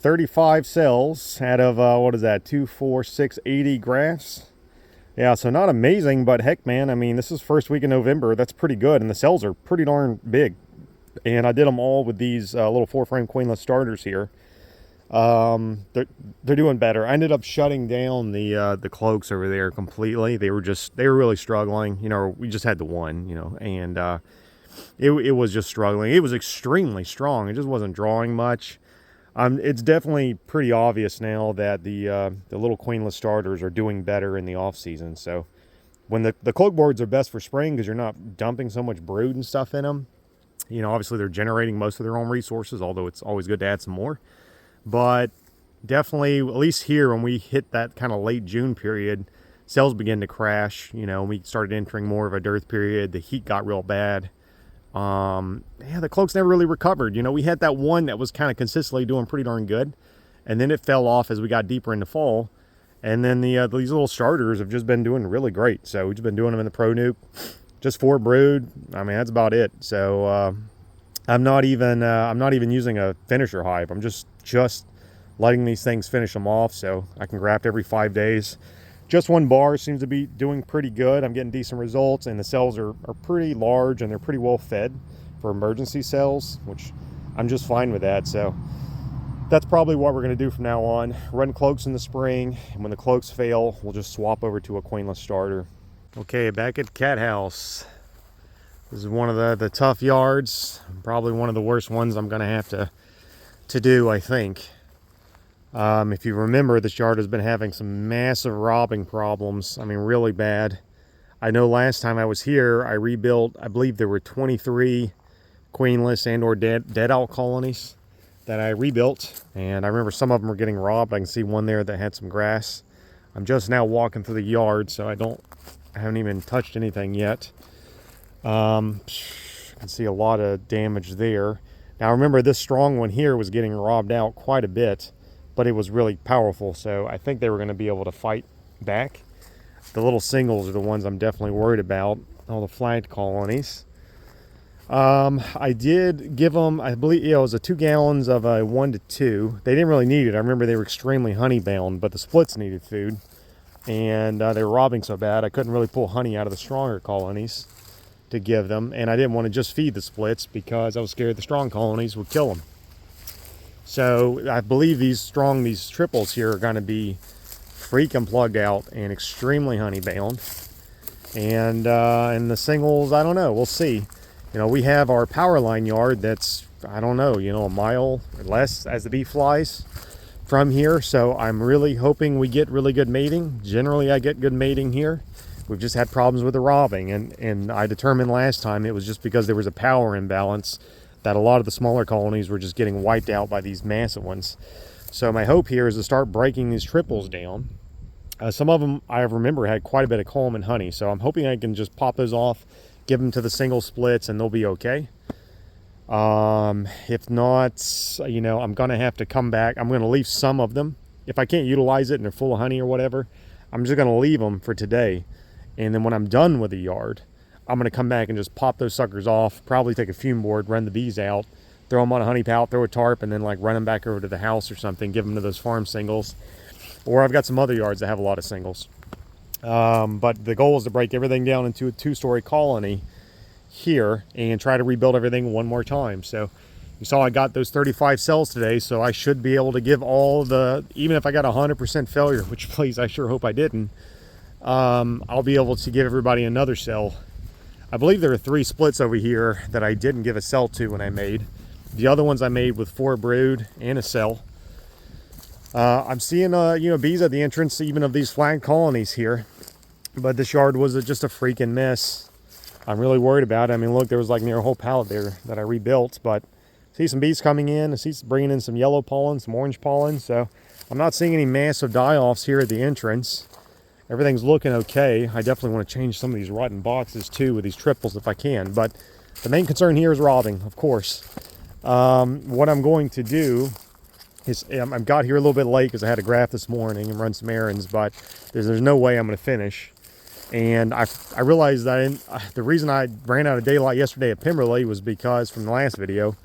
35 cells out of, what is that, 2, 4, 6, 80 grafts. Yeah, so not amazing, but heck, man, I mean, this is first week in November. That's pretty good, and the cells are pretty darn big. And I did them all with these little 4-frame queenless starters here. They're doing better. I ended up shutting down the cloaks over there completely. They were really struggling. You know, we just had the one, you know, and it was just struggling. It was extremely strong. It just wasn't drawing much. It's definitely pretty obvious now that the little queenless starters are doing better in the off season. So when the cloak boards are best for spring because you're not dumping so much brood and stuff in them. You know, obviously they're generating most of their own resources, although it's always good to add some more. But definitely, at least here, when we hit that kind of late June period, cells begin to crash. You know, we started entering more of a dearth period. The heat got real bad. Yeah, the cloaks never really recovered. You know, we had that one that was kind of consistently doing pretty darn good, and then it fell off as we got deeper into fall. And then these little starters have just been doing really great. So we've just been doing them in the Pro Nuke, just 4 brood. I mean, that's about it. So I'm not even using a finisher hive. I'm just letting these things finish them off, so I can graft every 5 days. Just one bar seems to be doing pretty good. I'm getting decent results, and the cells are pretty large, and they're pretty well fed for emergency cells, which I'm just fine with that. So that's probably what we're going to do from now on. Run cloaks in the spring, and when the cloaks fail, we'll just swap over to a queenless starter. Okay, back at cat house. This is one of the tough yards, probably one of the worst ones I'm going to have to do, I think. If you remember, this yard has been having some massive robbing problems. I mean, really bad. I know last time I was here, I rebuilt, I believe there were 23 queenless and or dead out colonies that I rebuilt. And I remember some of them were getting robbed. I can see one there that had some grass. I'm just now walking through the yard, so I haven't even touched anything yet. I can see a lot of damage there. Now remember, this strong one here was getting robbed out quite a bit, but it was really powerful, so I think they were going to be able to fight back. The little singles are the ones I'm definitely worried about, all the flagged colonies. I did give them, I believe, it was 2 gallons of a 1 to 2. They didn't really need it. I remember they were extremely honey bound, but the splits needed food, and they were robbing so bad I couldn't really pull honey out of the stronger colonies to give them, and I didn't want to just feed the splits because I was scared the strong colonies would kill them. So I believe these triples here are going to be freaking plugged out and extremely honey bound. And the singles, I don't know, we'll see. You know, we have our power line yard that's, I don't know, you know, a mile or less as the bee flies from here. So I'm really hoping we get really good mating. Generally, I get good mating here. We've just had problems with the robbing, and I determined last time it was just because there was a power imbalance that a lot of the smaller colonies were just getting wiped out by these massive ones. So my hope here is to start breaking these triples down. Some of them I remember had quite a bit of comb and honey, so I'm hoping I can just pop those off, give them to the single splits, and they'll be okay. If not, you know, I'm going to have to come back. I'm going to leave some of them. If I can't utilize it and they're full of honey or whatever, I'm just going to leave them for today. And then when I'm done with the yard, I'm going to come back and just pop those suckers off, probably take a fume board, run the bees out, throw them on a honey pallet, throw a tarp, and then like run them back over to the house or something, give them to those farm singles. Or I've got some other yards that have a lot of singles. But the goal is to break everything down into a 2-story colony here and try to rebuild everything one more time. So you saw I got those 35 cells today, so I should be able to give all the, even if I got 100% failure, which please, I sure hope I didn't, I'll be able to give everybody another cell. I believe there are 3 splits over here that I didn't give a cell to when I made. The other ones I made with 4 brood and a cell. I'm seeing, you know, bees at the entrance even of these flagged colonies here. But this yard was just a freaking mess. I'm really worried about it. I mean, look, there was like near a whole pallet there that I rebuilt. But I see some bees coming in. I see bringing in some yellow pollen, some orange pollen. So I'm not seeing any massive die-offs here at the entrance. Everything's looking okay. I definitely want to change some of these rotten boxes too with these triples if I can. But the main concern here is robbing, of course. What I'm going to do is, I got here a little bit late because I had to graft this morning and run some errands, but there's no way I'm going to finish. And I realized that the reason I ran out of daylight yesterday at Pemberley was because, from the last video,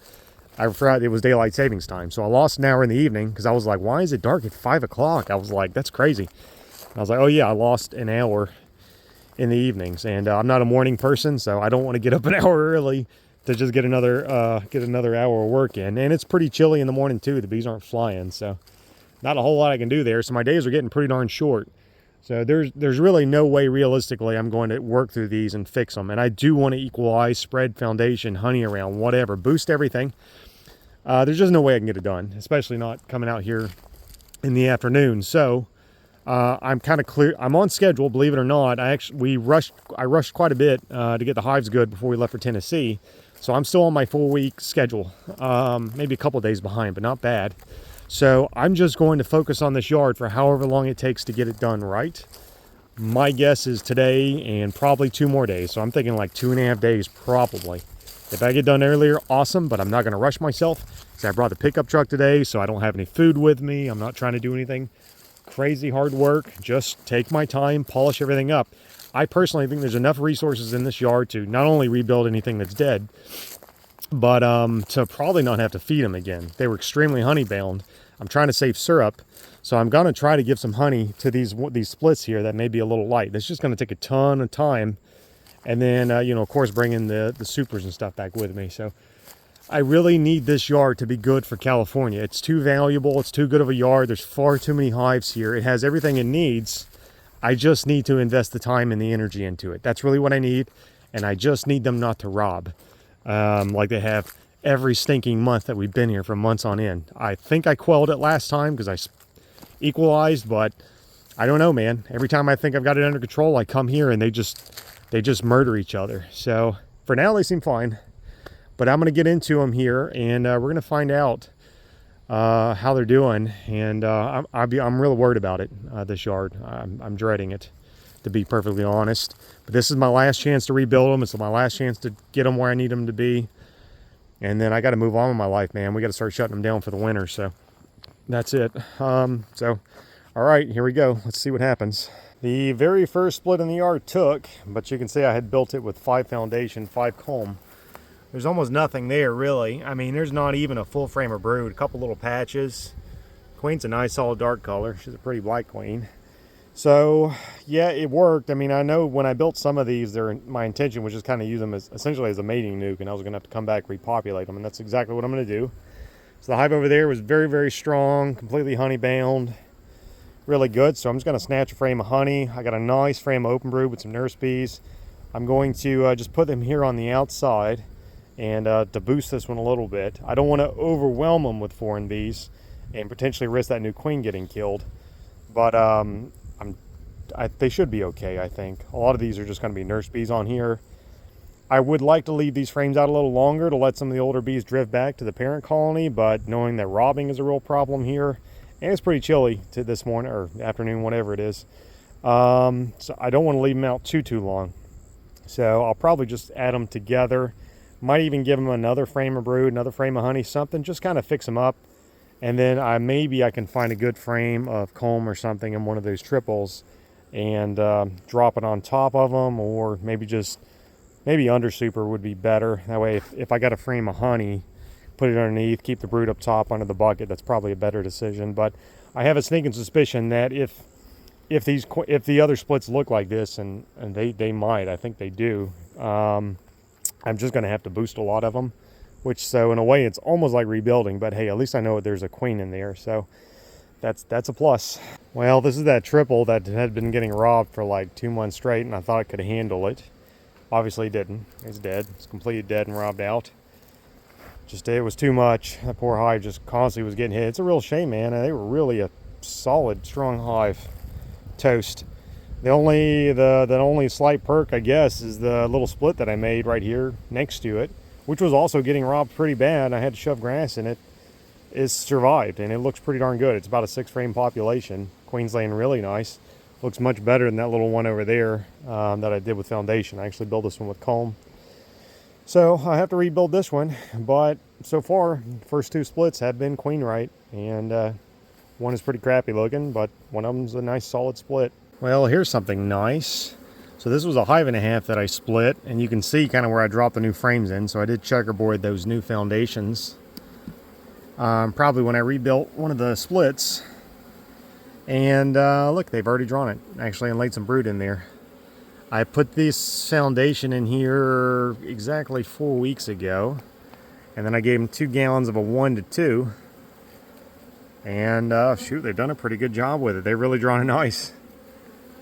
I forgot it was daylight savings time. So I lost an hour in the evening because I was like, why is it dark at 5 o'clock? I was like, that's crazy. I was like, oh yeah, I lost an hour in the evenings, and I'm not a morning person, so I don't want to get up an hour early to just get another hour of work in. And it's pretty chilly in the morning too. The bees aren't flying, so not a whole lot I can do there. So my days are getting pretty darn short. So there's really no way realistically I'm going to work through these and fix them. And I do want to equalize, spread foundation, honey around, whatever, boost everything. There's just no way I can get it done, especially not coming out here in the afternoon. So I'm kind of clear. I'm on schedule, believe it or not. I rushed quite a bit to get the hives good before we left for Tennessee. So I'm still on my 4-week schedule, maybe a couple days behind, but not bad. So I'm just going to focus on this yard for however long it takes to get it done right. My guess is today and probably 2 more days. So I'm thinking like 2.5 days probably. If I get done earlier, awesome, but I'm not going to rush myself because I brought the pickup truck today, so I don't have any food with me. I'm not trying to do anything crazy hard work. Just take my time, polish everything up. I personally think there's enough resources in this yard to not only rebuild anything that's dead, but to probably not have to feed them again. They were extremely honey bound. I'm trying to save syrup, so I'm gonna try to give some honey to these splits here that may be a little light. That's just gonna take a ton of time, and then you know, of course, bringing the supers and stuff back with me. So I really need this yard to be good for California. It's too valuable. It's too good of a yard. There's far too many hives here. It has everything it needs. I just need to invest the time and the energy into it. That's really what I need, and I just need them not to rob like they have every stinking month that we've been here for months on end. I think I quelled it last time because I equalized, but I don't know, man. Every time I think I've got it under control, I come here and they just murder each other. So for now, they seem fine. But I'm going to get into them here, and we're going to find out how they're doing. And I'm really worried about it, this yard. I'm dreading it, to be perfectly honest. But this is my last chance to rebuild them. It's my last chance to get them where I need them to be. And then I got to move on with my life, man. We got to start shutting them down for the winter. So that's it. So, all right, here we go. Let's see what happens. The very first split in the yard took, but you can see I had built it with 5 foundation, 5 comb. There's almost nothing there, really. I mean, there's not even a full frame of brood. A couple little patches. Queen's a nice solid dark color. She's a pretty black queen. So, yeah, it worked. I mean, I know when I built some of these, my intention was just kind of use them as essentially as a mating nuke, and I was going to have to come back, repopulate them, and that's exactly what I'm going to do. So the hive over there was very, very strong, completely honey bound, really good. So I'm just going to snatch a frame of honey. I got a nice frame of open brood with some nurse bees. I'm going to just put them here on the outside and to boost this one a little bit. I don't want to overwhelm them with foreign bees and potentially risk that new queen getting killed. But they should be okay, I think. A lot of these are just going to be nurse bees on here. I would like to leave these frames out a little longer to let some of the older bees drift back to the parent colony, but knowing that robbing is a real problem here, and it's pretty chilly to this morning or afternoon, whatever it is. So I don't want to leave them out too long. So I'll probably just add them together. Might even give them another frame of brood, another frame of honey, something, just kind of fix them up. And then maybe I can find a good frame of comb or something in one of those triples and drop it on top of them, or maybe under super would be better. That way, if I got a frame of honey, put it underneath, keep the brood up top under the bucket. That's probably a better decision. But I have a sneaking suspicion that if the other splits look like this, and they might, I think they do, I'm just going to have to boost a lot of them, so in a way it's almost like rebuilding, but hey, at least I know there's a queen in there, so that's a plus. Well, this is that triple that had been getting robbed for like 2 months straight, and I thought I could handle it. Obviously it didn't. It's dead. It's completely dead and robbed out. It was too much. That poor hive just constantly was getting hit. It's a real shame, man. They were really a solid, strong hive. Toast. The only slight perk, I guess, is the little split that I made right here next to it, which was also getting robbed pretty bad. I had to shove grass in it. It's survived, and it looks pretty darn good. It's about a 6 frame population. Queen's laying really nice. Looks much better than that little one over there that I did with foundation. I actually built this one with comb. So I have to rebuild this one, but so far, the first 2 splits have been queen right, and one is pretty crappy looking, but one of them's a nice solid split. Well, here's something nice. So this was a hive and a half that I split, and you can see kind of where I dropped the new frames in. So I did checkerboard those new foundations probably when I rebuilt one of the splits. And look, they've already drawn it, actually, and laid some brood in there. I put this foundation in here exactly 4 weeks ago. And then I gave them 2 gallons of a 1 to 2. And shoot, they've done a pretty good job with it. They've really drawn it nice.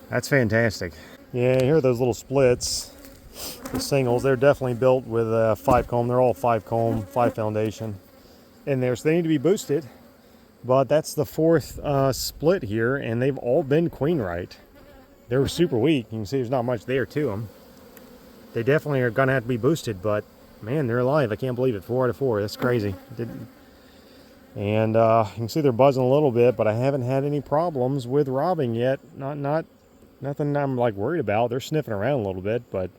That's fantastic. Yeah, here are those little splits. The singles, they're definitely built with a 5 comb. They're all 5 comb, 5 foundation in there. So they need to be boosted. But that's the 4th split here, and they've all been queen right. They're super weak. You can see there's not much there to them. They definitely are going to have to be boosted, but man, they're alive. I can't believe it. 4 out of 4. That's crazy. And you can see they're buzzing a little bit, but I haven't had any problems with robbing yet. Nothing I'm like worried about. They're sniffing around a little bit, but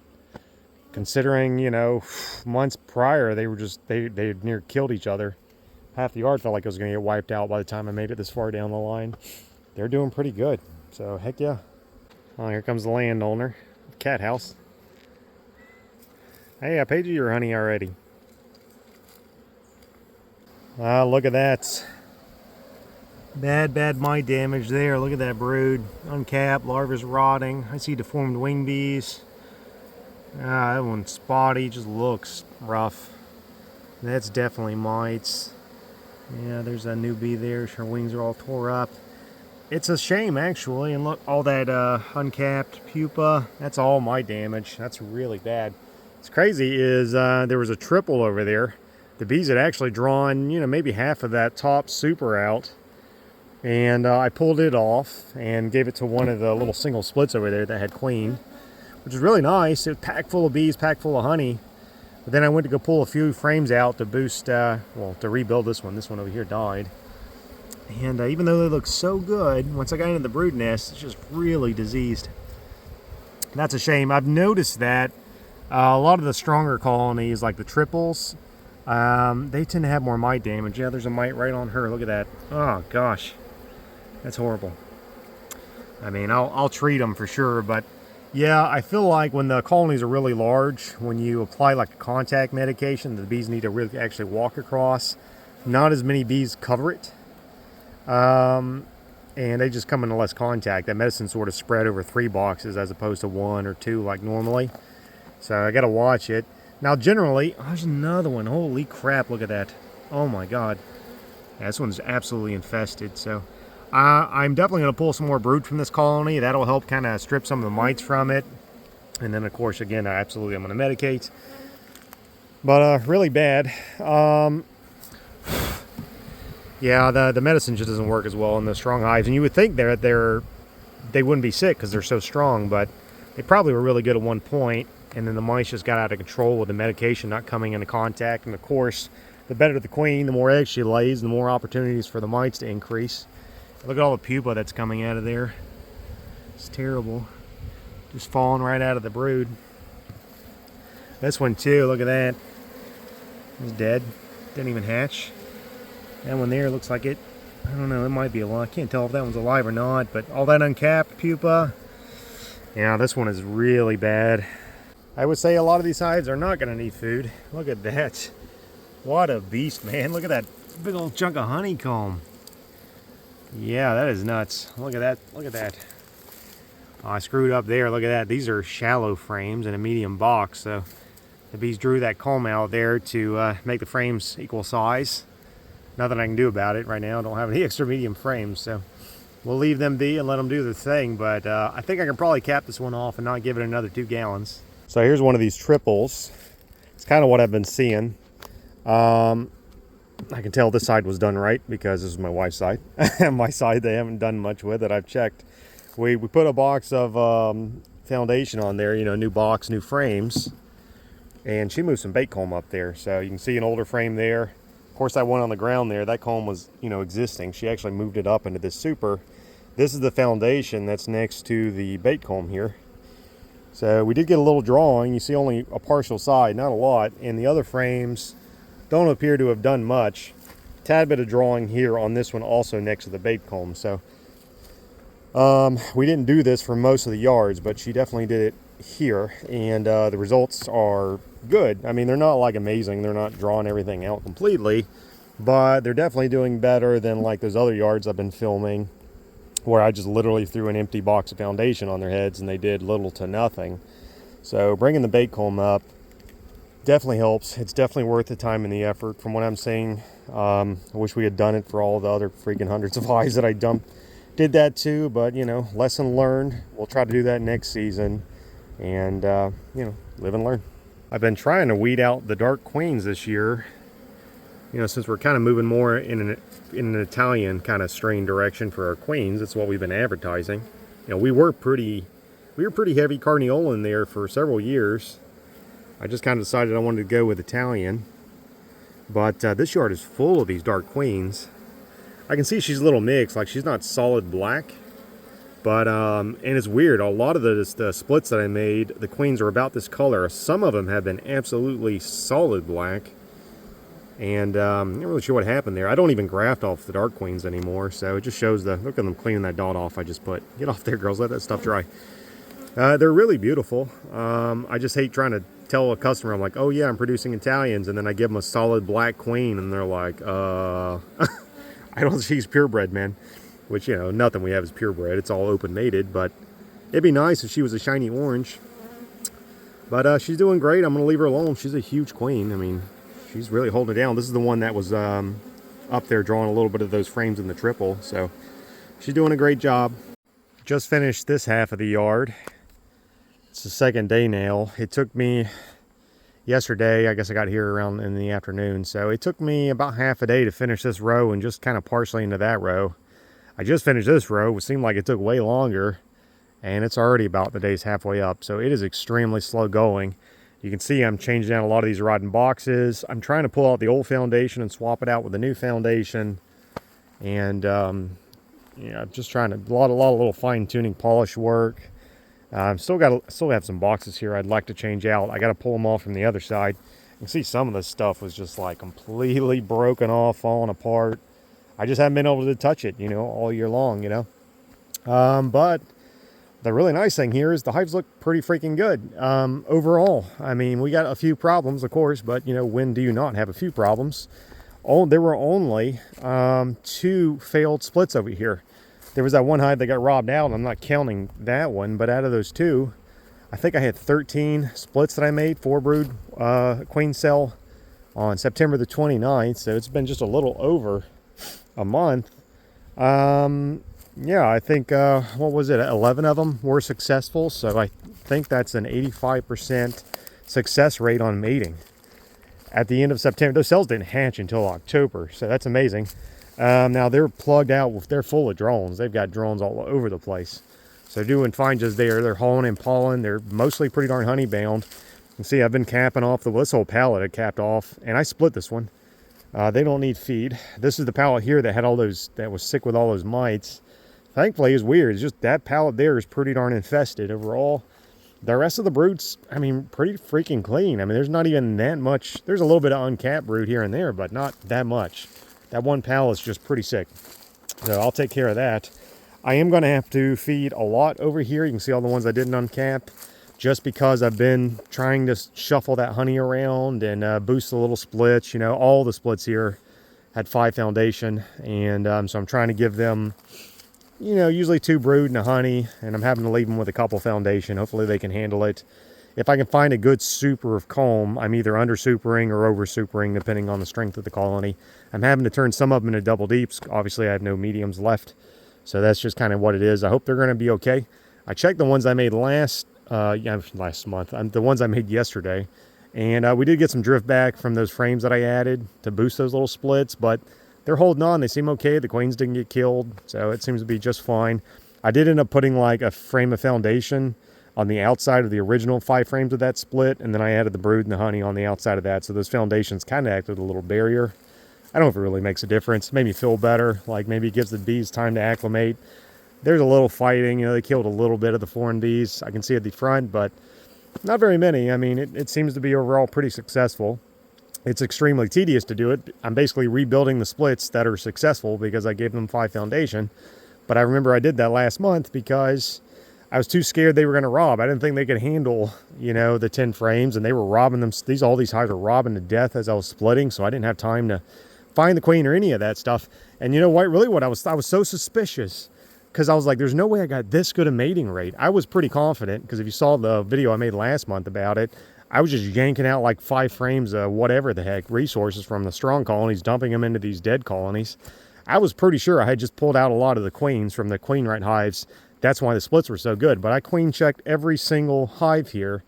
considering, you know, months prior they were just they near killed each other. Half the yard felt like it was going to get wiped out by the time I made it this far down the line. They're doing pretty good. So heck yeah. Oh, here comes the landowner. Cat house. Hey, I paid you your honey already. Look at that. Bad mite damage there. Look at that brood. Uncapped, larva's rotting. I see deformed wing bees. That one's spotty, just looks rough. That's definitely mites. Yeah, there's a new bee there. Her wings are all tore up. It's a shame, actually. And look, all that uncapped pupa, that's all mite damage. That's really bad. What's crazy is there was a triple over there. The bees had actually drawn, you know, maybe half of that top super out. And I pulled it off and gave it to one of the little single splits over there that had queen, which was really nice. It was packed full of bees, packed full of honey. But then I went to go pull a few frames out to boost, well, to rebuild this one. This one over here died. And even though they look so good, once I got into the brood nest, it's just really diseased. And that's a shame. I've noticed that a lot of the stronger colonies, like the triples, they tend to have more mite damage. Yeah, there's a mite right on her. Look at that. Oh, gosh. That's horrible. I mean, I'll treat them for sure, but yeah, I feel like when the colonies are really large, when you apply like a contact medication, the bees need to really actually walk across. Not as many bees cover it. And they just come into less contact. That medicine sort of spread over 3 boxes as opposed to 1 or 2 like normally. So I got to watch it. Now generally, oh, there's another one. Holy crap, look at that. Oh my god. Yeah, this one's absolutely infested. So I'm definitely going to pull some more brood from this colony. That'll help kind of strip some of the mites from it. And then of course, again, I'm going to medicate. But really bad. Yeah, the medicine just doesn't work as well in the strong hives. And you would think they wouldn't be sick because they're so strong, but they probably were really good at one point. And then the mice just got out of control with the medication not coming into contact. And of course, the better the queen, the more eggs she lays, the more opportunities for the mites to increase. Look at all the pupa that's coming out of there. It's terrible. Just falling right out of the brood. This one too, look at that. It's dead. Didn't even hatch. That one there looks like it. I don't know, it might be alive. I can't tell if that one's alive or not, but all that uncapped pupa. Yeah, this one is really bad. I would say a lot of these hives are not going to need food. Look at that. What a beast, man. Look at that big old chunk of honeycomb. Yeah, that is nuts. Look at that. Look at that. Oh, I screwed up there. Look at that. These are shallow frames in a medium box. So the bees drew that comb out there to make the frames equal size. Nothing I can do about it right now. I don't have any extra medium frames. So we'll leave them be and let them do their thing. But I think I can probably cap this one off and not give it another 2 gallons. So here's one of these triples. It's kind of what I've been seeing. I can tell this side was done right because this is my wife's side. My side they haven't done much with it. I've checked. We put a box of foundation on there, you know, new box, new frames. And she moved some bait comb up there. So you can see an older frame there. Of course, that one on the ground there, that comb was, you know, existing. She actually moved it up into this super. This is the foundation that's next to the bait comb here. So we did get a little drawing. You see only a partial side, not a lot. And the other frames don't appear to have done much. Tad bit of drawing here on this one also next to the bait comb. So we didn't do this for most of the yards, but she definitely did it here. And the results are good. I mean, they're not like amazing. They're not drawing everything out completely. but they're definitely doing better than like those other yards I've been filming, where I just literally threw an empty box of foundation on their heads and they did little to nothing. So bringing the bait comb up definitely helps. It's definitely worth the time and the effort from what I'm seeing. I wish we had done it for all the other freaking hundreds of eyes that I did that too, but you know, lesson learned. We'll try to do that next season and you know, live and learn. I've been trying to weed out the dark queens this year, you know, since we're kind of moving more in an Italian kind of strain direction for our queens. It's what we've been advertising. You know, we were pretty heavy Carniola in there for several years. I just kind of decided I wanted to go with Italian. But this yard is full of these dark queens. I can see she's a little mixed, like she's not solid black. But, and it's weird, a lot of the splits that I made, the queens are about this color. Some of them have been absolutely solid black. And I'm not really sure what happened there. I don't even graft off the dark queens anymore, so it just shows look at them cleaning that dot off I just put. Get off there, girls, let that stuff dry. They're really beautiful. I just hate trying to tell a customer, I'm like, oh yeah, I'm producing Italians, and then I give them a solid black queen, and they're like, I don't, she's purebred, man. Which, you know, nothing we have is purebred. It's all open mated, but it'd be nice if she was a shiny orange. But she's doing great. I'm going to leave her alone. She's a huge queen. I mean, she's really holding it down. This is the one that was up there drawing a little bit of those frames in the triple. So she's doing a great job. Just finished this half of the yard. It's the second day now. It took me yesterday, I guess I got here around in the afternoon. So it took me about half a day to finish this row and just kind of partially into that row. I just finished this row. It seemed like it took way longer. And it's already about the day's halfway up. So it is extremely slow going. You can see I'm changing out a lot of these rotten boxes. I'm trying to pull out the old foundation and swap it out with the new foundation. And yeah, I'm just trying to, a lot of little fine tuning polish work. Still have some boxes here I'd like to change out. I got to pull them off from the other side. You can see some of this stuff was just like completely broken off, falling apart. I just haven't been able to touch it, you know, all year long, you know. But the really nice thing here is the hives look pretty freaking good overall. I mean, we got a few problems, of course, but, you know, when do you not have a few problems? There were only 2 failed splits over here. There was that one hive that got robbed out. I'm not counting that one, but out of those 2, I think I had 13 splits that I made, 4 brood queen cell on September the 29th. So it's been just a little over a month. Yeah, I think, what was it? 11 of them were successful. So I think that's an 85% success rate on mating. At the end of September, those cells didn't hatch until October. So that's amazing. Now they're plugged out, they're full of drones. They've got drones all over the place. So doing fine just there. They're hauling in pollen. They're mostly pretty darn honey bound. You can see I've been capping off this whole pallet I capped off, and I split this one. They don't need feed. This is the pallet here that had all those, that was sick with all those mites. Thankfully, it's weird. It's just that pallet there is pretty darn infested overall. The rest of the brood's, I mean, pretty freaking clean. I mean, there's not even that much. There's a little bit of uncapped brood here and there, but not that much. That one pallet's just pretty sick. So I'll take care of that. I am going to have to feed a lot over here. You can see all the ones I didn't uncap, just because I've been trying to shuffle that honey around and boost the little splits. You know, all the splits here had 5 foundation. And so I'm trying to give them, you know, usually 2 brood and a honey. And I'm having to leave them with a couple foundation. Hopefully they can handle it. If I can find a good super of comb, I'm either under supering or over supering, depending on the strength of the colony. I'm having to turn some of them into double deeps. Obviously, I have no mediums left. So that's just kind of what it is. I hope they're going to be okay. I checked the ones I made last month. The ones I made yesterday. And we did get some drift back from those frames that I added to boost those little splits. But they're holding on. They seem okay. The queens didn't get killed. So it seems to be just fine. I did end up putting like a frame of foundation on the outside of the original 5 frames of that split, and then I added the brood and the honey on the outside of that. So those foundations kind of acted as a little barrier. I don't know if it really makes a difference. It made me feel better. Like maybe it gives the bees time to acclimate. There's a little fighting. You know, they killed a little bit of the foreign bees. I can see at the front, but not very many. I mean, it seems to be overall pretty successful. It's extremely tedious to do it. I'm basically rebuilding the splits that are successful because I gave them 5 foundation. But I remember I did that last month because I was too scared they were going to rob. I didn't think they could handle, you know, the 10 frames, and they were robbing them. All these hives were robbing to death as I was splitting, so I didn't have time to find the queen or any of that stuff. And you know what? Really, what I was so suspicious, because I was like, there's no way I got this good a mating rate. I was pretty confident, because if you saw the video I made last month about it, I was just yanking out like 5 frames of whatever the heck resources from the strong colonies, dumping them into these dead colonies. I was pretty sure I had just pulled out a lot of the queens from the queen right hives. That's why the splits were so good. But I queen checked every single hive here.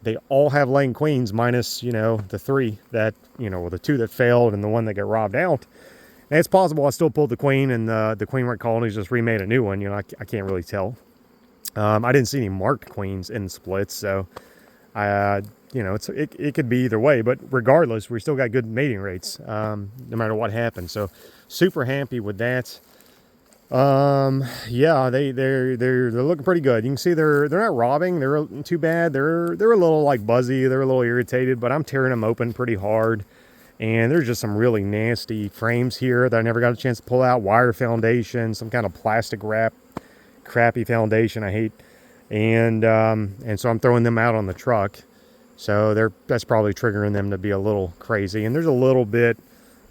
They all have laying queens, minus, you know, the 3 that, you know, the 2 that failed and the 1 that got robbed out. And it's possible I still pulled the queen and the queen right colonies just remade a new one. You know, I can't really tell. I didn't see any marked queens in splits, so you know, it could be either way. But regardless, we still got good mating rates, no matter what happens. So super happy with that. Yeah, they're looking pretty good. You can see they're not robbing. They're too bad. They're a little like buzzy. They're a little irritated, but I'm tearing them open pretty hard. And there's just some really nasty frames here that I never got a chance to pull out. Wire foundation, some kind of plastic wrap, crappy foundation I hate. And so I'm throwing them out on the truck. So that's probably triggering them to be a little crazy. And there's a little bit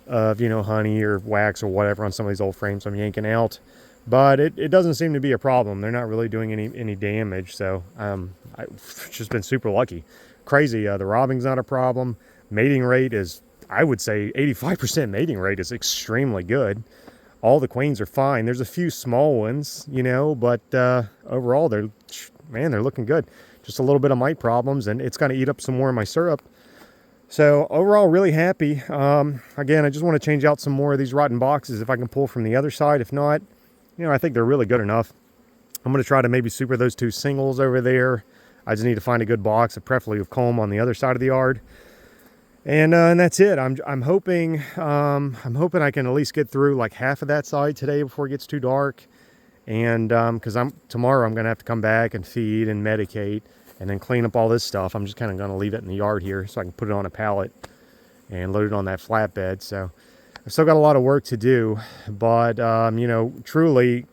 of, you know, honey or wax or whatever on some of these old frames I'm yanking out. But it doesn't seem to be a problem. They're not really doing any damage. So I've just been super lucky. Crazy. The robbing's not a problem. Mating rate is, I would say 85% mating rate is extremely good. All the queens are fine. There's a few small ones, you know, but overall they're looking good. Just a little bit of mite problems, and it's going to eat up some more of my syrup. So overall, really happy. Again, I just want to change out some more of these rotten boxes if I can pull from the other side. If not, you know, I think they're really good enough. I'm going to try to maybe super those 2 singles over there. I just need to find a good box, preferably with comb on the other side of the yard. And that's it. I'm hoping I can at least get through like half of that side today before it gets too dark. And because tomorrow I'm going to have to come back and feed and medicate and then clean up all this stuff. I'm just kind of going to leave it in the yard here so I can put it on a pallet and load it on that flatbed. So I've still got a lot of work to do, but you know, truly,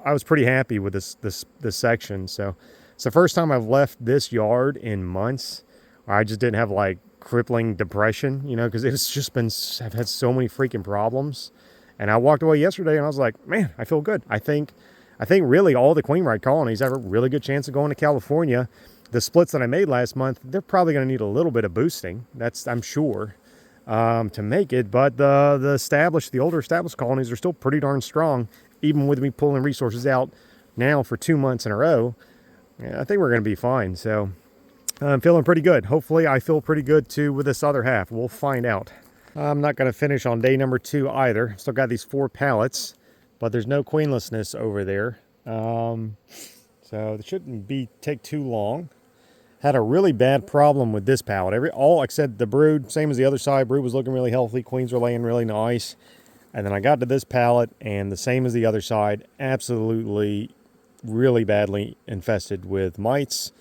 I was pretty happy with this section. So it's the first time I've left this yard in months. I just didn't have like crippling depression, you know, because it's just been, I've had so many freaking problems. And I walked away yesterday and I was like, man, I feel good. I think really all the queen right colonies have a really good chance of going to California. The splits that I made last month, they're probably going to need a little bit of boosting. That's, I'm sure, to make it. But the older established colonies are still pretty darn strong, even with me pulling resources out now for 2 months in a row. Yeah, I think we're going to be fine. So I'm feeling pretty good. Hopefully I feel pretty good too with this other half. We'll find out. I'm not going to finish on day number 2 either. Still got these 4 pallets, but there's no queenlessness over there. So it shouldn't take too long. Had a really bad problem with this pallet. All except the brood, same as the other side. Brood was looking really healthy. Queens were laying really nice. And then I got to this pallet, and the same as the other side, absolutely, really badly infested with mites.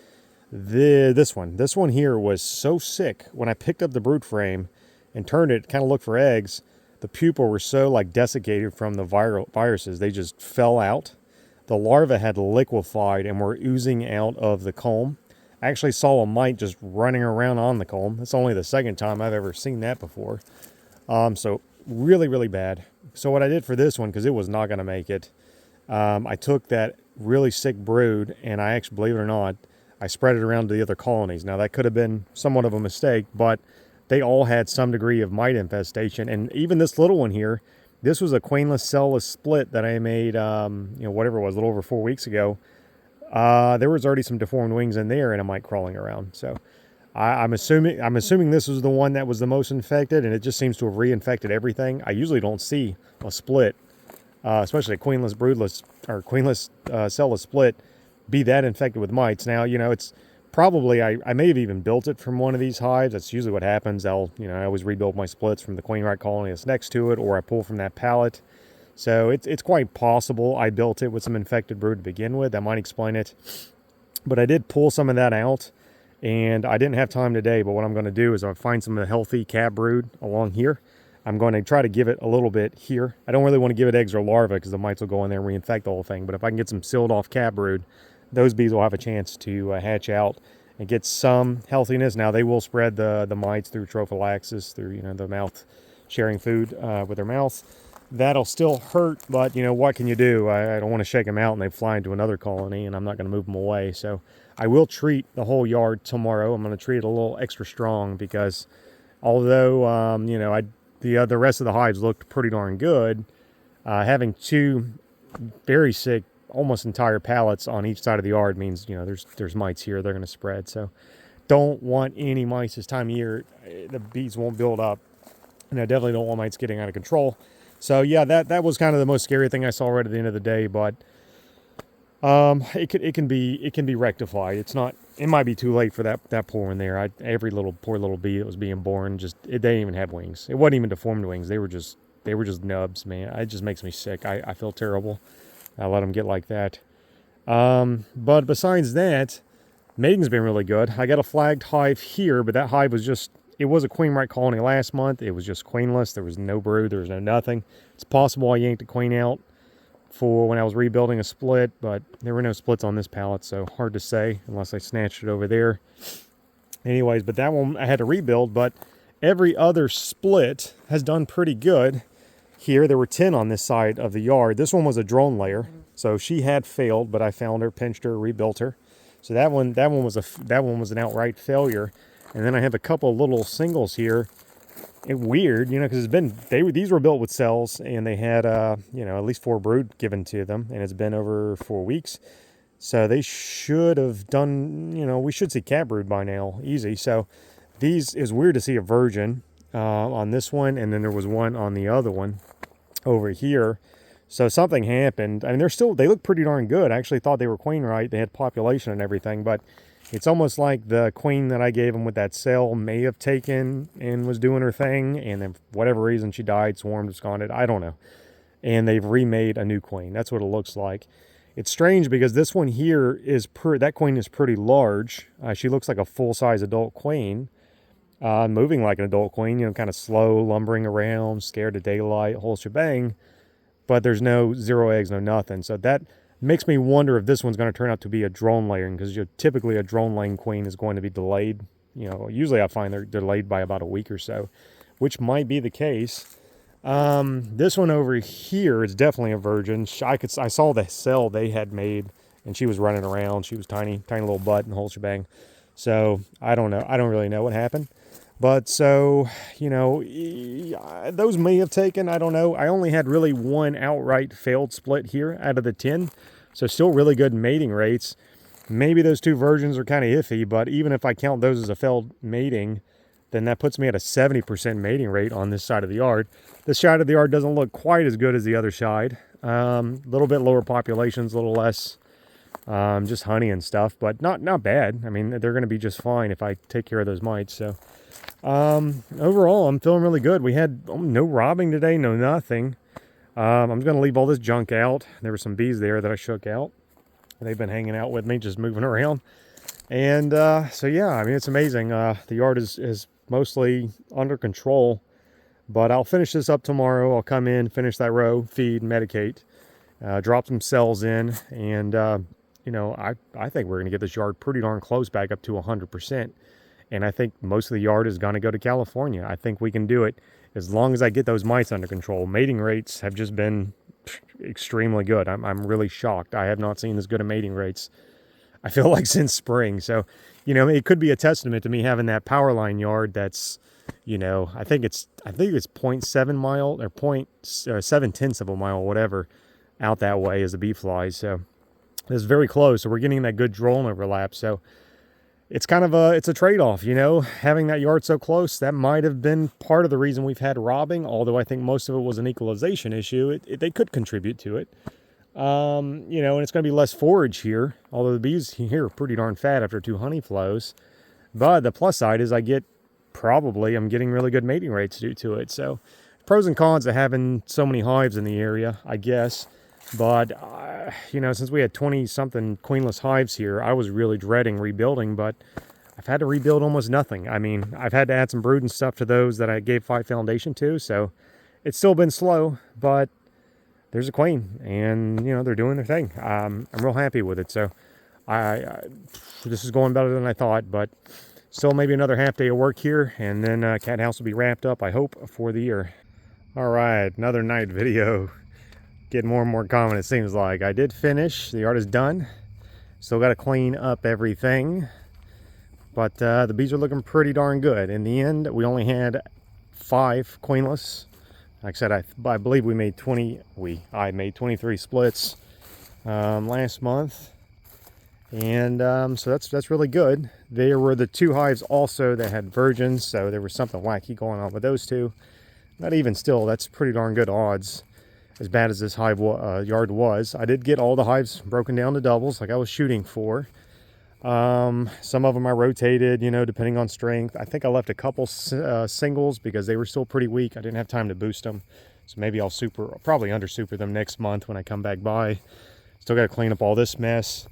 This one here was so sick. When I picked up the brood frame and turned it, kind of looked for eggs, the pupa were so like desiccated from the viruses, they just fell out. The larvae had liquefied and were oozing out of the comb. I actually saw a mite just running around on the comb. That's only the second time I've ever seen that before. So really, really bad. So what I did for this one, because it was not going to make it, I took that really sick brood and I actually, believe it or not, I spread it around to the other colonies. Now that could have been somewhat of a mistake, but they all had some degree of mite infestation. And even this little one here, this was a queenless cellless split that I made, you know, whatever it was, a little over 4 weeks ago. There was already some deformed wings in there and a mite crawling around. So I'm assuming this was the one that was the most infected, and it just seems to have reinfected everything. I usually don't see a split, especially a queenless broodless or queenless cellless split, be that infected with mites. Now, you know, it's probably, I may have even built it from one of these hives. That's usually what happens. I always rebuild my splits from the queen right colony that's next to it, or I pull from that pallet. So it's quite possible I built it with some infected brood to begin with. That might explain it. But I did pull some of that out, and I didn't have time today. But what I'm going to do is I'll find some of the healthy cat brood along here. I'm going to try to give it a little bit here. I don't really want to give it eggs or larvae because the mites will go in there and reinfect the whole thing. But if I can get some sealed off cat brood, those bees will have a chance to hatch out and get some healthiness. Now they will spread the mites through trophallaxis, through, you know, the mouth sharing food with their mouths. That'll still hurt, but what can you do? I don't want to shake them out and they fly into another colony, and I'm not going to move them away. So I will treat the whole yard tomorrow. I'm going to treat it a little extra strong because although the rest of the hives looked pretty darn good, having two very sick, almost entire pallets on each side of the yard means there's mites here. They're going to spread. So don't want any mites this time of year. The bees won't build up, and I definitely don't want mites getting out of control. So yeah, that was kind of the most scary thing I saw right at the end of the day, but it can be rectified. It might be too late for that poor one there. Every poor little bee that was being born, they didn't even have wings. It wasn't even deformed wings. They were just nubs, man. It just makes me sick. I feel terrible. I let them get like that. But besides that, mating's been really good. I got a flagged hive here, but that hive it was a queen right colony last month. It was just queenless. There was no brood. There was no nothing. It's possible I yanked a queen out for when I was rebuilding a split, but there were no splits on this pallet, so hard to say unless I snatched it over there. Anyways, but that one I had to rebuild, but every other split has done pretty good. Here, there were 10 on this side of the yard. This one was a drone layer, so she had failed, but I found her, pinched her, rebuilt her. So that one was an outright failure. And then I have a couple of little singles here. Weird, because these were built with cells, and they had at least 4 brood given to them, and it's been over 4 weeks. So they should have done, we should see cat brood by now, easy. So these is weird to see a virgin on this one, and then there was one on the other one over here. So something happened. I mean, they look pretty darn good. I actually thought they were queen right. They had population and everything, but it's almost like the queen that I gave them with that cell may have taken and was doing her thing, and then for whatever reason she died, swarmed, absconded. I don't know. And they've remade a new queen. That's what it looks like. It's strange because this one here that queen is pretty large. She looks like a full-size adult queen, moving like an adult queen, kind of slow, lumbering around, scared of daylight, whole shebang. But there's no 0 eggs, no nothing. So that makes me wonder if this one's going to turn out to be a drone layering, because typically a drone laying queen is going to be delayed. Usually I find they're delayed by about a week or so, which might be the case. This one over here is definitely a virgin. I saw the cell they had made, and she was running around. She was tiny little butt and whole shebang. So I don't know. I don't really know what happened. But so, those may have taken, I don't know. I only had really one outright failed split here out of the 10. So still really good mating rates. Maybe those 2 virgins are kind of iffy, but even if I count those as a failed mating, then that puts me at a 70% mating rate on this side of the yard. This side of the yard doesn't look quite as good as the other side. A little bit lower populations, a little less just honey and stuff, but not bad. I mean, they're going to be just fine if I take care of those mites. So overall, I'm feeling really good. We had no robbing today, no nothing. I'm just going to leave all this junk out. There were some bees there that I shook out. They've been hanging out with me, just moving around. And so, yeah, I mean, it's amazing. The yard is mostly under control. But I'll finish this up tomorrow. I'll come in, finish that row, feed, medicate, drop some cells in. And, I think we're going to get this yard pretty darn close back up to 100%. And I think most of the yard is going to go to California. I think we can do it as long as I get those mites under control. Mating rates have just been extremely good. I'm really shocked. I have not seen as good of mating rates, I feel like, since spring. So, it could be a testament to me having that power line yard that's, I think it's 0.7 mile or 0.7 of a mile, whatever, out that way as the bee flies. So it's very close. So we're getting that good drone overlap. So it's kind of it's a trade-off, having that yard so close. That might have been part of the reason we've had robbing, although I think most of it was an equalization issue. They could contribute to it. And it's going to be less forage here, although the bees here are pretty darn fat after 2 honey flows. But the plus side is I'm getting really good mating rates due to it. So pros and cons of having so many hives in the area, I guess. But, since we had 20-something queenless hives here, I was really dreading rebuilding, but I've had to rebuild almost nothing. I mean, I've had to add some brood and stuff to those that I gave 5 foundation to, so it's still been slow, but there's a queen, and, they're doing their thing. I'm real happy with it, so this is going better than I thought, but still maybe another half day of work here, and then cat house will be wrapped up, I hope, for the year. All right, another night video. Getting more and more common, it seems like. I did finish. The yard is done. Still got to clean up everything. But the bees are looking pretty darn good. In the end, we only had 5 queenless. Like I said, I believe we made I made 23 splits last month. And so that's really good. There were the 2 hives also that had virgins, so there was something wacky going on with those 2. Not even still, that's pretty darn good odds. As bad as this yard was, I did get all the hives broken down to doubles like I was shooting for. Some of them I rotated, you know, depending on strength. I think I left a couple singles because they were still pretty weak. I didn't have time to boost them. So maybe I'll probably under super them next month when I come back by. Still got to clean up all this mess.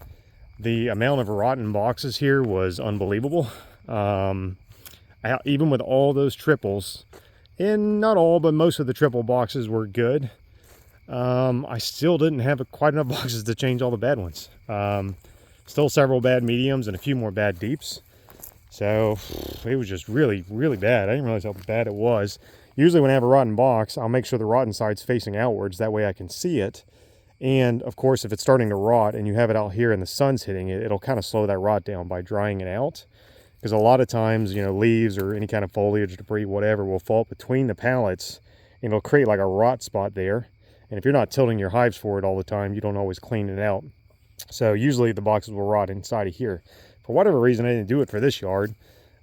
The amount of rotten boxes here was unbelievable. Even with all those triples, and not all, but most of the triple boxes were good. I still didn't have quite enough boxes to change all the bad ones. Still several bad mediums and a few more bad deeps. So it was just really, really bad. I didn't realize how bad it was. Usually when I have a rotten box, I'll make sure the rotten side's facing outwards. That way I can see it. And of course, if it's starting to rot and you have it out here and the sun's hitting it, it'll kind of slow that rot down by drying it out. Because a lot of times, you know, leaves or any kind of foliage, debris, whatever, will fall between the pallets and it'll create like a rot spot there. And if you're not tilting your hives for it all the time, you don't always clean it out. So usually the boxes will rot inside of here. For whatever reason, I didn't do it for this yard.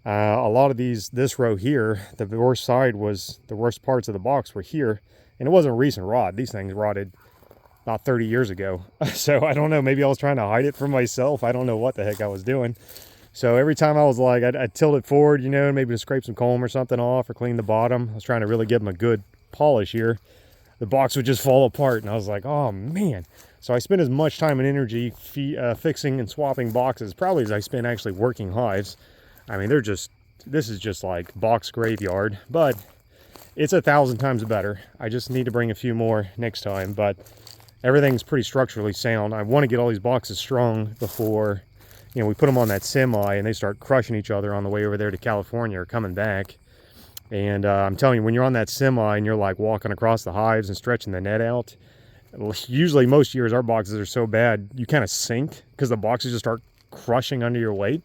A lot of this row here, the worst parts of the box were here. And it wasn't recent rot. These things rotted about 30 years ago. So I don't know, maybe I was trying to hide it from myself. I don't know what the heck I was doing. So every time I was like, I'd tilt it forward, you know, maybe to scrape some comb or something off or clean the bottom. I was trying to really give them a good polish here. The box would just fall apart, and I was like, oh man. So I spent as much time and energy fixing and swapping boxes probably as I spent actually working hives. I mean, this is just like box graveyard, but it's 1,000 times better. I just need to bring a few more next time, but everything's pretty structurally sound. I want to get all these boxes strong before, you know, we put them on that semi and they start crushing each other on the way over there to California or coming back. And I'm telling you, when you're on that semi and you're like walking across the hives and stretching the net out, usually most years our boxes are so bad you kind of sink because the boxes just start crushing under your weight.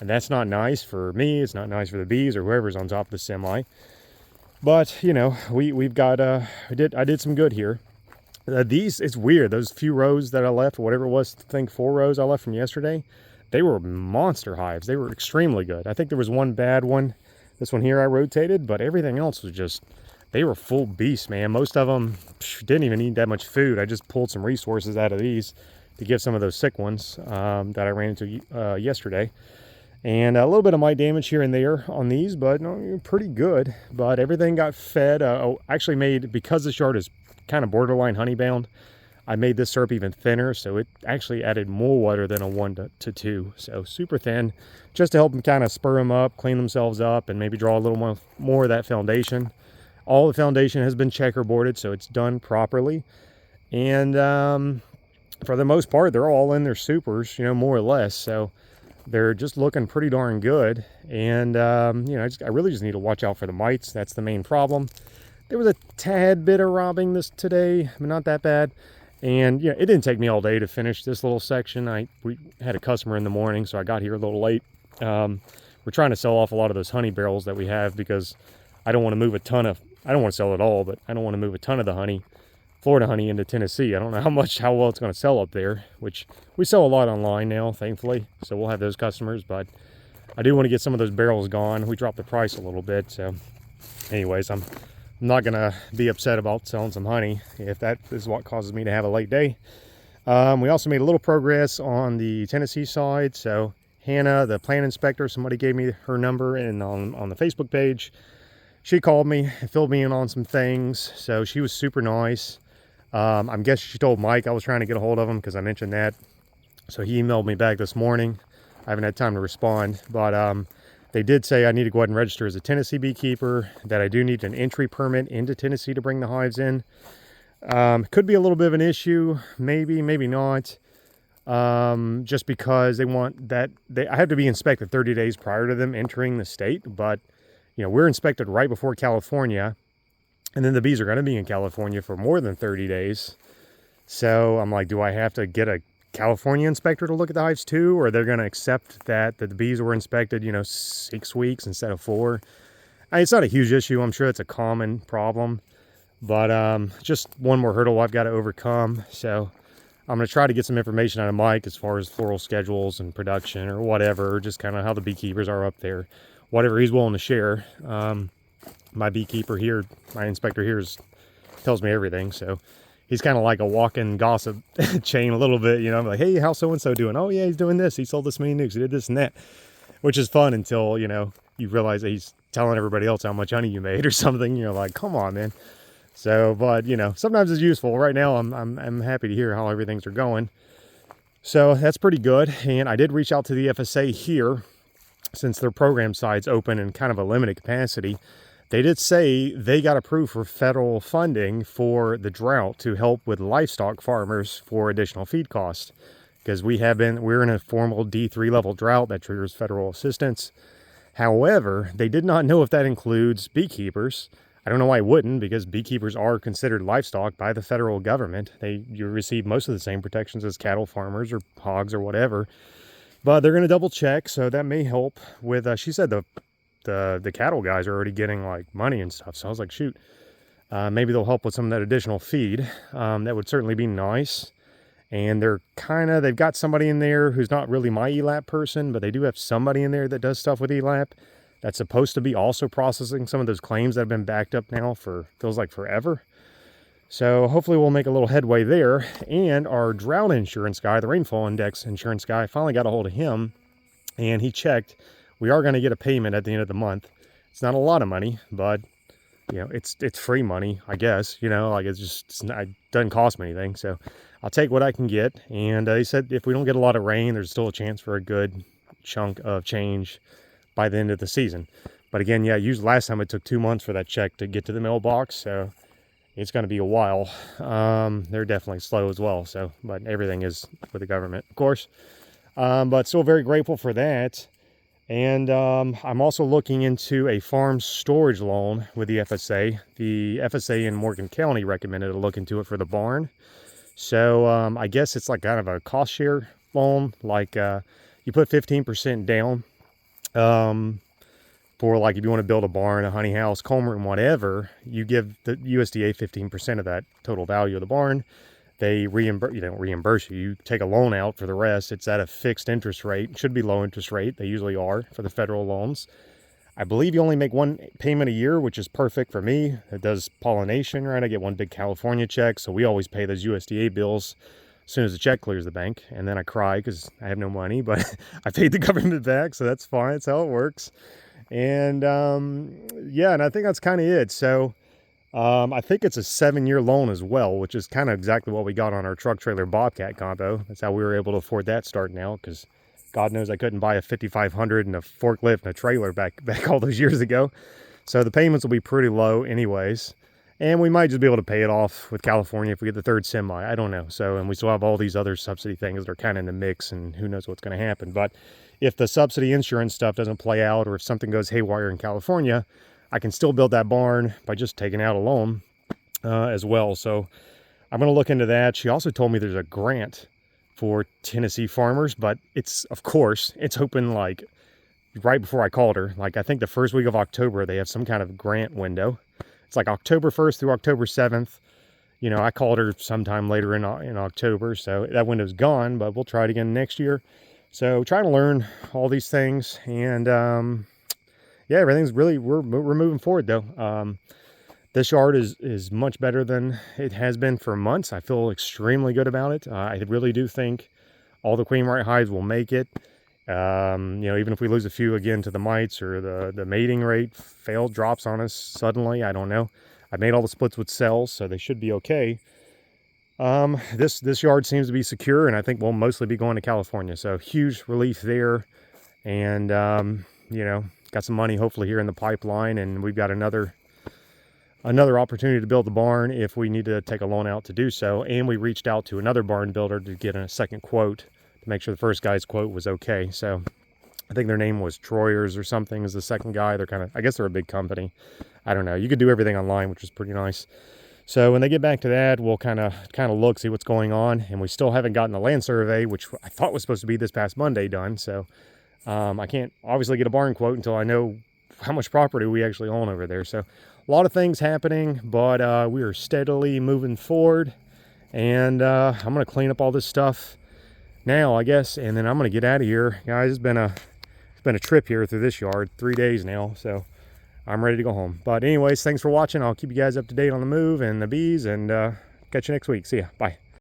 And that's not nice for me. It's not nice for the bees or whoever's on top of the semi. But, you know, we've got, I did some good here. It's weird. Those few rows that I left, whatever it was, I think 4 rows I left from yesterday, they were monster hives. They were extremely good. I think there was one bad one. This one here I rotated, but everything else was just, they were full beasts, man. Most of them didn't even need that much food. I just pulled some resources out of these to give some of those sick ones that I ran into yesterday. And a little bit of mite damage here and there on these, but no, pretty good. But everything got fed. Actually made, because this yard is kind of borderline honey bound, I made this syrup even thinner, so it actually added more water than a 1 to 2. So super thin, just to help them kind of spur them up, clean themselves up, and maybe draw a little more of that foundation. All the foundation has been checkerboarded, so it's done properly. And for the most part, they're all in their supers, you know, more or less. So they're just looking pretty darn good. And, you know, I really just need to watch out for the mites. That's the main problem. There was a tad bit of robbing this today, but not that bad. And yeah, it didn't take me all day to finish this little section. We had a customer in the morning, so I got here a little late. We're trying to sell off a lot of those honey barrels that we have because I don't want to move I don't want to sell it all, but I don't want to move a ton of the Florida honey into Tennessee. I don't know how well it's going to sell up there, which we sell a lot online now, thankfully. So we'll have those customers, but I do want to get some of those barrels gone. We dropped the price a little bit. So anyways, I'm not going to be upset about selling some honey if that is what causes me to have a late day. We also made a little progress on the Tennessee side. So Hannah, the plant inspector, somebody gave me her number and on the Facebook page. She called me and filled me in on some things. So she was super nice. I'm guessing she told Mike I was trying to get a hold of him because I mentioned that. So he emailed me back this morning. I haven't had time to respond, but they did say I need to go ahead and register as a Tennessee beekeeper, that I do need an entry permit into Tennessee to bring the hives in. Could be a little bit of an issue, maybe not. Just because they want that, I have to be inspected 30 days prior to them entering the state, but you know, we're inspected right before California. And then the bees are going to be in California for more than 30 days. So I'm like, do I have to get a California inspector to look at the hives too? Or they're going to accept that the bees were inspected, 6 weeks instead of 4? It's not a huge issue. I'm sure it's a common problem. But just one more hurdle I've got to overcome. So I'm going to try to get some information out of Mike as far as floral schedules and production or whatever, just kind of how the beekeepers are up there, whatever he's willing to share. My beekeeper here, my inspector here tells me everything. So he's kind of like a walking gossip chain a little bit, I'm like, hey, how's so-and-so doing? Oh yeah, he's doing this. He sold this many nukes. He did this and that, which is fun until, you realize that he's telling everybody else how much honey you made or something. You're like, come on, man. So, but sometimes it's useful. Right now, I'm happy to hear how everything's are going. So that's pretty good. And I did reach out to the FSA here, since their program side's open in kind of a limited capacity. They did say they got approved for federal funding for the drought to help with livestock farmers for additional feed costs, because we're in a formal D3 level drought that triggers federal assistance. However, they did not know if that includes beekeepers. I don't know why it wouldn't, because beekeepers are considered livestock by the federal government. You receive most of the same protections as cattle farmers or hogs or whatever. But they're going to double check, so that may help with, she said the cattle guys are already getting like money and stuff. So I was like, shoot, maybe they'll help with some of that additional feed. That would certainly be nice. And they've got somebody in there who's not really my ELAP person, but they do have somebody in there that does stuff with ELAP. That's supposed to be also processing some of those claims that have been backed up now for, feels like forever. So hopefully we'll make a little headway there. And our drought insurance guy, the rainfall index insurance guy, finally got a hold of him, and he checked. We are going to get a payment at the end of the month. It's not a lot of money, but it's free money, I guess. It doesn't cost me anything. So I'll take what I can get. And he said if we don't get a lot of rain, there's still a chance for a good chunk of change by the end of the season. But again, usually last time it took 2 months for that check to get to the mailbox, so it's going to be a while. They're definitely slow as well. So, but everything is with the government, of course. But still very grateful for that. And I'm also looking into a farm storage loan with the FSA. The FSA in Morgan County recommended to look into it for the barn. So I guess it's like kind of a cost share loan. Like you put 15% down. For like if you want to build a barn, a honey house, comb room, whatever, you give the USDA 15% of that total value of the barn. They reimburse you. You take a loan out for the rest. It's at a fixed interest rate. It should be low interest rate. They usually are for the federal loans. I believe you only make one payment a year, which is perfect for me. It does pollination, right? I get one big California check, so we always pay those USDA bills as soon as the check clears the bank, and then I cry because I have no money, but I paid the government back, so that's fine. That's how it works. And and I think that's kind of it. So I think it's a 7-year loan as well, which is kind of exactly what we got on our truck trailer Bobcat combo. That's how we were able to afford that starting out, because God knows I couldn't buy a 5500 and a forklift and a trailer back all those years ago. So the payments will be pretty low anyways. And we might just be able to pay it off with California if we get the third semi. I don't know. So, and we still have all these other subsidy things that are kind of in the mix, and who knows what's going to happen. But if the subsidy insurance stuff doesn't play out, or if something goes haywire in California, I can still build that barn by just taking out a loan as well. So I'm going to look into that. She also told me there's a grant for Tennessee farmers, but it's open like right before I called her. Like I think the first week of October, they have some kind of grant window. It's like October 1st through October 7th. I called her sometime later in October, so that window's gone, but we'll try it again next year. So trying to learn all these things, and everything's really, we're moving forward though. This yard is much better than it has been for months. I feel extremely good about it. I really do think all the queen right hives will make it. Even if we lose a few again to the mites, or the mating rate drops on us suddenly, I don't know. I made all the splits with cells, so they should be okay. This yard seems to be secure, and I think we'll mostly be going to California. So huge relief there. And, got some money hopefully here in the pipeline, and we've got another opportunity to build the barn if we need to take a loan out to do so. And we reached out to another barn builder to get a second quote to make sure the first guy's quote was okay. So I think their name was Troyers or something is the second guy. They're kind of, I guess they're a big company. I don't know. You could do everything online, which is pretty nice. So when they get back to that, we'll kind of look, see what's going on. And we still haven't gotten the land survey, which I thought was supposed to be this past Monday done. So I can't obviously get a barn quote until I know how much property we actually own over there. So a lot of things happening, but we are steadily moving forward. And I'm going to clean up all this stuff now, I guess, and then I'm going to get out of here. Guys, it's been a trip here through this yard, 3 days now, so I'm ready to go home. But anyways, thanks for watching. I'll keep you guys up to date on the move and the bees, and catch you next week. See ya. Bye.